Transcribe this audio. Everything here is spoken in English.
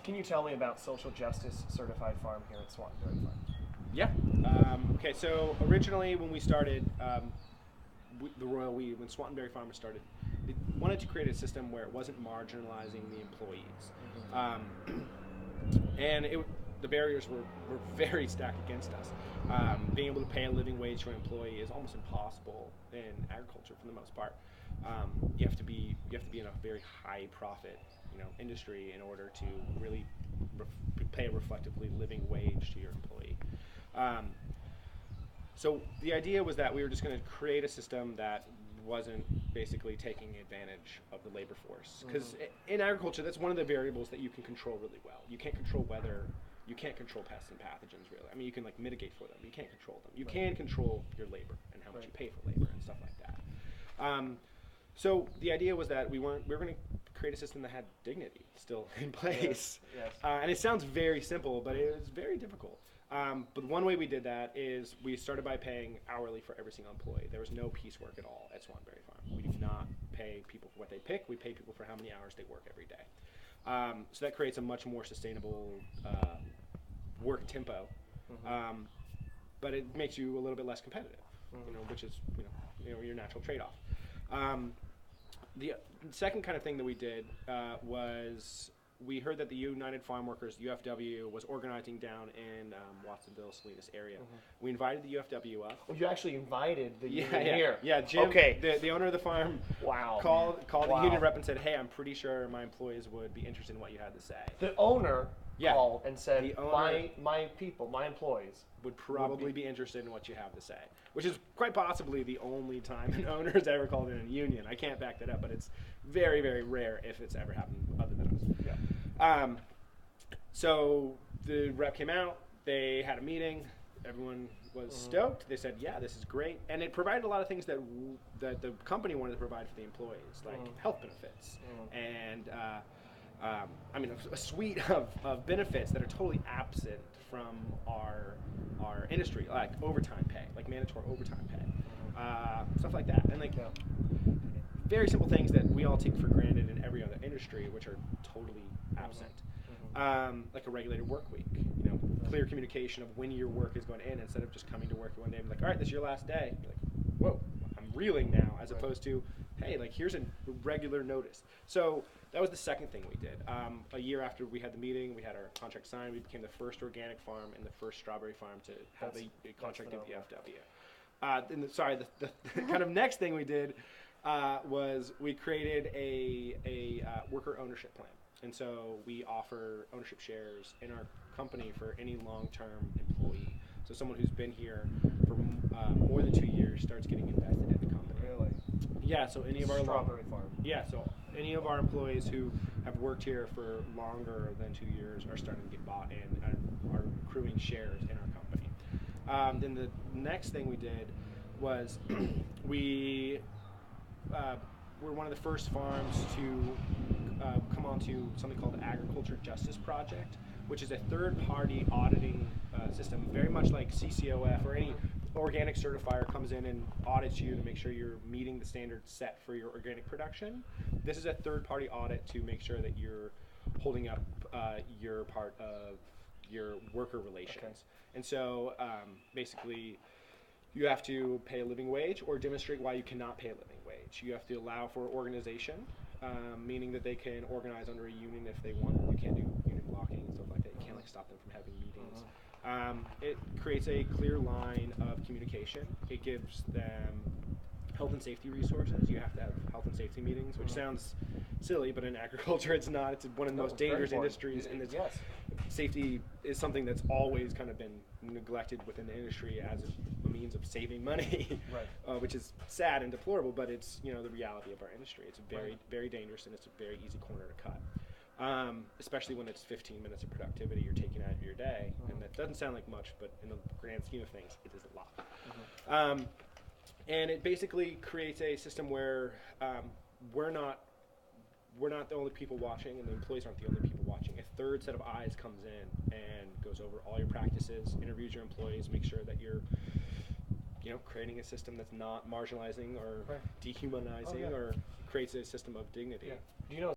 Can you tell me about Social Justice Certified Farm here at Swanton Dairy Farm? Yeah. Okay, so originally when we started the Royal We, when Swanton Dairy Farmers started, they wanted to create a system where it wasn't marginalizing the employees. And the barriers were very stacked against us. Being able to pay a living wage to an employee is almost impossible in agriculture for the most part. You have to be in a very high profit industry in order to really pay a reflectively living wage to your employee. So the idea was that we were just going to create a system that wasn't basically taking advantage of the labor force. Because in agriculture, that's one of the variables that you can control really well. You can't control weather. You can't control pests and pathogens, really. I mean, you can mitigate for them. You can't control them. You can control your labor and how much you pay for labor and stuff like that. So the idea was that we were going to create a system that had dignity still in place. Yes. And it sounds very simple, but it was very difficult. But one way we did that is we started by paying hourly for every single employee. There was no piecework at all at Swanton Dairy Farm. We do not pay people for what they pick. We pay people for how many hours they work every day. So that creates a much more sustainable work tempo, but it makes you a little bit less competitive, which is your natural trade-off. The second kind of thing that we did was we heard that the United Farm Workers, UFW, was organizing down in Watsonville, Salinas area. We invited the UFW up. Well, you actually invited the union here. Yeah, Jim, okay. the owner of the farm, called the union rep and said, "Hey, I'm pretty sure my employees would be interested in what you had to say." The owner called and said, my people, my employees, would probably be interested in what you have to say, which is quite possibly the only time an owner has ever called in a union. I can't back that up, but it's very, very rare if it's ever happened other than us. Yeah. So the rep came out, they had a meeting, everyone was stoked. They said, yeah, this is great. And it provided a lot of things that the company wanted to provide for the employees, like health benefits and a suite of benefits that are totally absent from our industry, like overtime pay, like mandatory overtime pay, stuff like that. And very simple things that we all take for granted in every other industry, which are totally absent. Like a regulated work week, clear communication of when your work is going to end instead of just coming to work one day and be like, all right, this is your last day. You're like, whoa, I'm reeling now, as opposed to, hey, here's a regular notice. So that was the second thing we did. A year after we had the meeting, we had our contract signed. We became the first organic farm and the first strawberry farm to have a contract with the UFW. The kind of next thing we did was we created a worker ownership plan. And so we offer ownership shares in our company for any long-term employee. So someone who's been here for more than 2 years starts getting invested in the company. Really? Yeah. So any of our strawberry farm. Yeah. So any of our employees who have worked here for longer than 2 years are starting to get bought in and are accruing shares in our company. Then the next thing we did was we were one of the first farms to come onto something called the Agriculture Justice Project, which is a third-party auditing system, very much like CCOF or any organic certifier comes in and audits you to make sure you're meeting the standards set for your organic production. This is a third-party audit to make sure that you're holding up your part of your worker relations. Okay. And so basically, you have to pay a living wage or demonstrate why you cannot pay a living wage. You have to allow for organization, meaning that they can organize under a union if they want. You can't do union blocking and stuff like that. You can't stop them from having meetings. It creates a clear line of communication. It gives them health and safety resources. You have to have health and safety meetings, which sounds silly, but in agriculture it's not. It's one of the most dangerous industries, and safety is something that's always kind of been neglected within the industry as a means of saving money, which is sad and deplorable, but it's the reality of our industry. It's very, very dangerous, and it's a very easy corner to cut, especially when it's 15 minutes of productivity you're taking out of your day, and that doesn't sound like much, but in the grand scheme of things, it is a lot. And it basically creates a system where we're not the only people watching, and the employees aren't the only people watching. A third set of eyes comes in and goes over all your practices, interviews your employees, makes sure that you're creating a system that's not marginalizing or dehumanizing or creates a system of dignity. Do you know